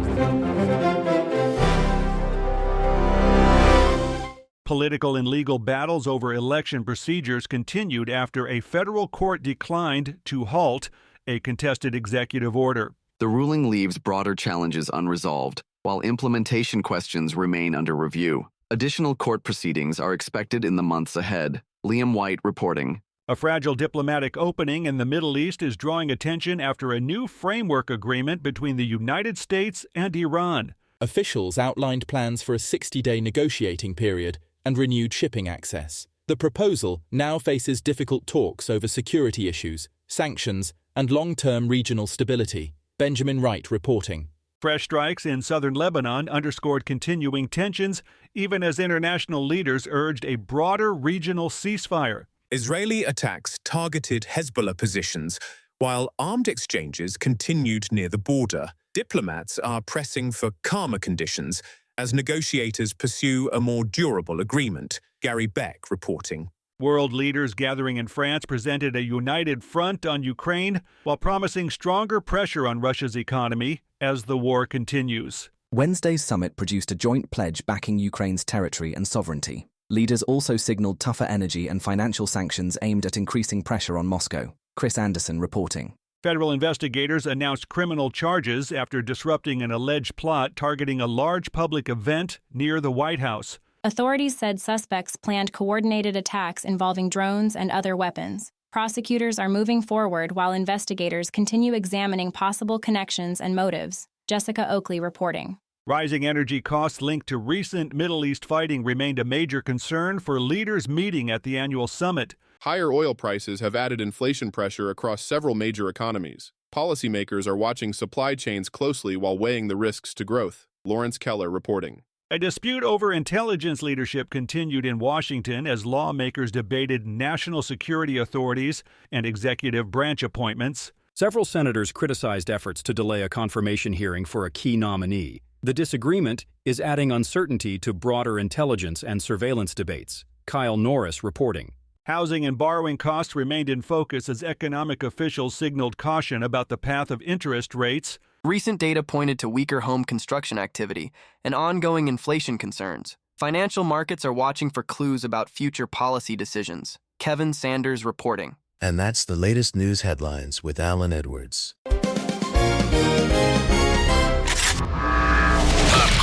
Political and legal battles over election procedures continued after a federal court declined to halt a contested executive order. The ruling leaves broader challenges unresolved, while implementation questions remain under review. Additional court proceedings are expected in the months ahead. Liam White reporting. A fragile diplomatic opening in the Middle East is drawing attention after a new framework agreement between the United States and Iran. Officials outlined plans for a 60-day negotiating period and renewed shipping access. The proposal now faces difficult talks over security issues, sanctions, and long-term regional stability. Benjamin Wright reporting. Fresh strikes in southern Lebanon underscored continuing tensions, even as international leaders urged a broader regional ceasefire. Israeli attacks targeted Hezbollah positions, while armed exchanges continued near the border. Diplomats are pressing for calmer conditions as negotiators pursue a more durable agreement. Gary Beck reporting. World leaders gathering in France presented a united front on Ukraine while promising stronger pressure on Russia's economy as the war continues. Wednesday's summit produced a joint pledge backing Ukraine's territory and sovereignty. Leaders also signaled tougher energy and financial sanctions aimed at increasing pressure on Moscow. Chris Anderson reporting. Federal investigators announced criminal charges after disrupting an alleged plot targeting a large public event near the White House. Authorities said suspects planned coordinated attacks involving drones and other weapons. Prosecutors are moving forward while investigators continue examining possible connections and motives. Jessica Oakley reporting. Rising energy costs linked to recent Middle East fighting remained a major concern for leaders meeting at the annual summit. Higher oil prices have added inflation pressure across several major economies. Policymakers are watching supply chains closely while weighing the risks to growth. Lawrence Keller reporting. A dispute over intelligence leadership continued in Washington as lawmakers debated national security authorities and executive branch appointments. Several senators criticized efforts to delay a confirmation hearing for a key nominee. The disagreement is adding uncertainty to broader intelligence and surveillance debates. Kyle Norris reporting. Housing and borrowing costs remained in focus as economic officials signaled caution about the path of interest rates. Recent data pointed to weaker home construction activity and ongoing inflation concerns. Financial markets are watching for clues about future policy decisions. Kevin Sanders reporting. And that's the latest news headlines with Alan Edwards. Pop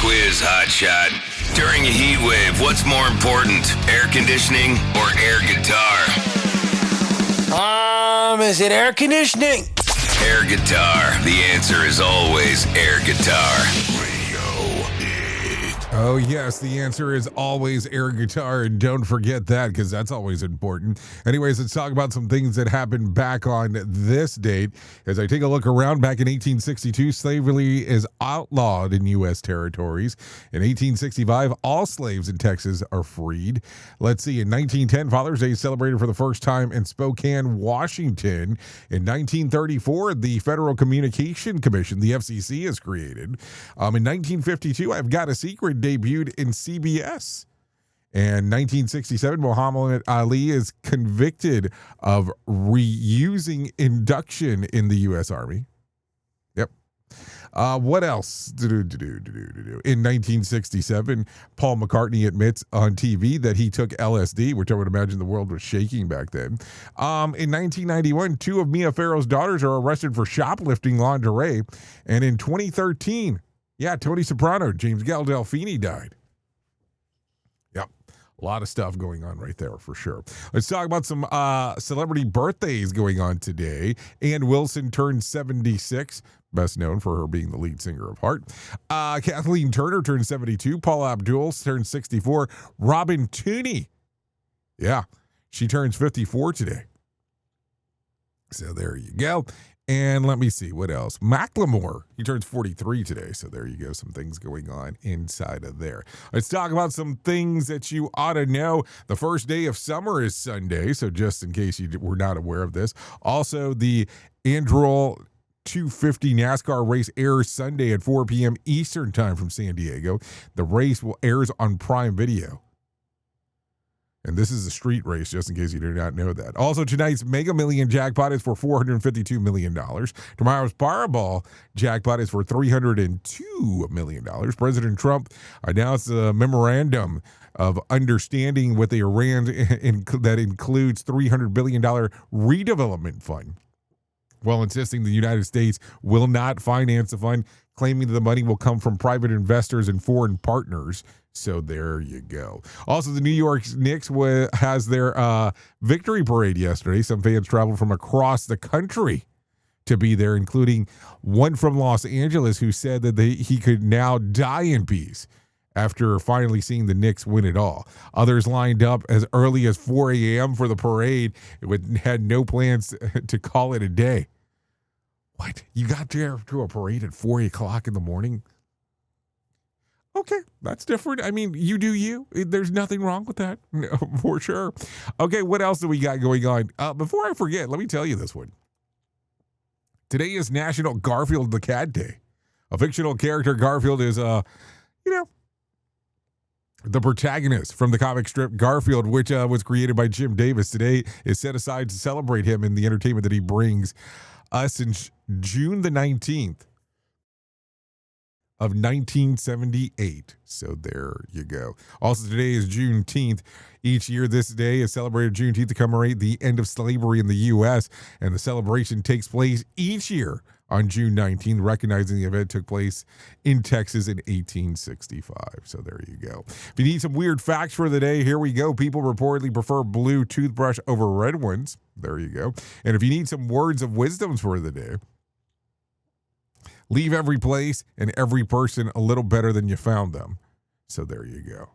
quiz, hotshot. During a heat wave, what's more important, air conditioning or air guitar? Is it air conditioning? Air guitar. The answer is always air guitar. Oh, yes, the answer is always air guitar, and don't forget that because that's always important. Anyways, let's talk about some things that happened back on this date. As I take a look around, back in 1862, slavery is outlawed in U.S. territories. In 1865, all slaves in Texas are freed. Let's see, in 1910, Father's Day is celebrated for the first time in Spokane, Washington. In 1934, the Federal Communication Commission, the FCC, is created. In 1952, I've Got a Secret debuted in CBS. And 1967, Muhammad Ali is convicted of reusing induction in the U.S. Army. Yep. What else? In 1967, Paul McCartney admits on TV that he took LSD, which I would imagine the world was shaking back then. In 1991, two of Mia Farrow's daughters are arrested for shoplifting lingerie. And in 2013, Tony Soprano, James Gandolfini died. Yep. A lot of stuff going on right there for sure. Let's talk about some celebrity birthdays going on today. Ann Wilson turned 76, best known for her being the lead singer of Heart. Kathleen Turner turned 72. Paula Abdul turned 64. Robin Tooney, she turns 54 today. So there you go. And let me see, what else? Macklemore, he turns 43 today. So there you go, some things going on inside of there. Let's talk about some things that you ought to know. The first day of summer is Sunday, so just in case you were not aware of this. Also, the Andrew 250 NASCAR race airs Sunday at 4 p.m. Eastern time from San Diego. The race will airs on Prime Video. And this is a street race, just in case you do not know that. Also, tonight's Mega Million jackpot is for $452 million. Tomorrow's Powerball jackpot is for $302 million. President Trump announced a memorandum of understanding with Iran that includes $300 billion redevelopment fund, while insisting the United States will not finance the fund, claiming that the money will come from private investors and foreign partners. So there you go. Also, the New York Knicks has their victory parade yesterday. Some fans traveled from across the country to be there, including one from Los Angeles who said that he could now die in peace after finally seeing the Knicks win it all. Others lined up as early as 4 a.m. for the parade. Had no plans to call it a day. What? You got there to a parade at 4 o'clock in the morning? Okay, that's different. I mean, you do you. There's nothing wrong with that, no, for sure. Okay, what else do we got going on? Before I forget, let me tell you this one. Today is National Garfield the Cat Day. A fictional character, Garfield, is, the protagonist from the comic strip Garfield, which was created by Jim Davis. Today is set aside to celebrate him and the entertainment that he brings us in June the 19th. Of 1978. So there you go. Also, today is Juneteenth. Each year, this day is celebrated Juneteenth to commemorate the end of slavery in the U.S., and the celebration takes place each year on June 19th, recognizing the event took place in Texas in 1865. So there you go. If you need some weird facts for the day, here we go. People reportedly prefer blue toothbrush over red ones. There you go. And if you need some words of wisdom for the day, leave every place and every person a little better than you found them. So there you go.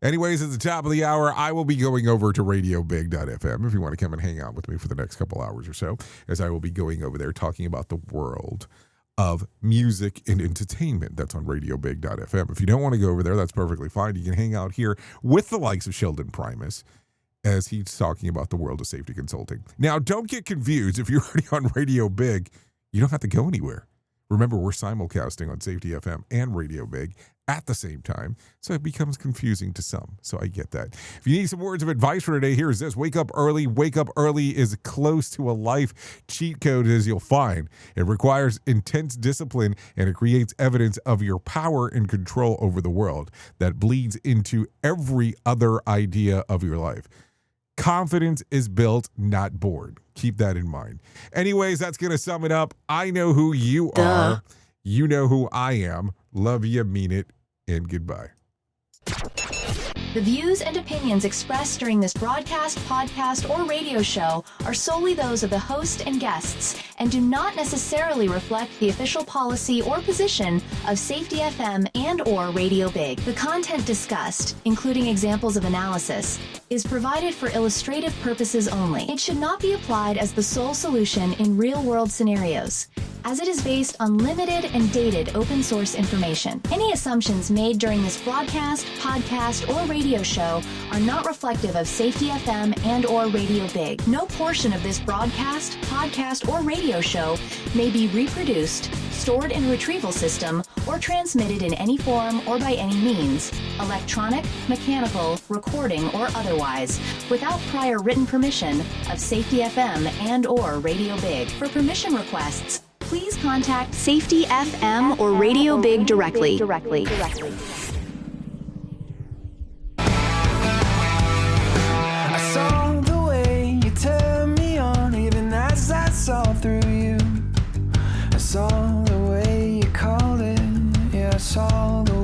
Anyways, at the top of the hour, I will be going over to radiobig.fm if you want to come and hang out with me for the next couple hours or so, as I will be going over there talking about the world of music and entertainment. That's on radiobig.fm. If you don't want to go over there, that's perfectly fine. You can hang out here with the likes of Sheldon Primus as he's talking about the world of safety consulting. Now, don't get confused. If you're already on Radio Big, you don't have to go anywhere. Remember, we're simulcasting on Safety FM and Radio Big at the same time, so it becomes confusing to some. So I get that. If you need some words of advice for today, here's this. Wake up early. Wake up early is close to a life cheat code, as you'll find. It requires intense discipline, and it creates evidence of your power and control over the world that bleeds into every other idea of your life. Confidence is built, not born. Keep that in mind. Anyways, that's going to sum it up. I know who you are. You know who I am. Love you, mean it, and goodbye. The views and opinions expressed during this broadcast, podcast, or radio show are solely those of the host and guests and do not necessarily reflect the official policy or position of Safety FM and/or Radio Big. The content discussed, including examples of analysis, is provided for illustrative purposes only. It should not be applied as the sole solution in real-world scenarios, as it is based on limited and dated open source information. Any assumptions made during this broadcast, podcast, or radio show are not reflective of Safety FM and/or Radio Big. No portion of this broadcast, podcast, or radio show may be reproduced, stored in a retrieval system, or transmitted in any form or by any means, electronic, mechanical, recording, or otherwise, without prior written permission of Safety FM and/or Radio Big. For permission requests, please contact Safety FM or Radio Big directly. I saw the way you turned me on, even as I saw through you. I saw the way you called it, yeah, I saw the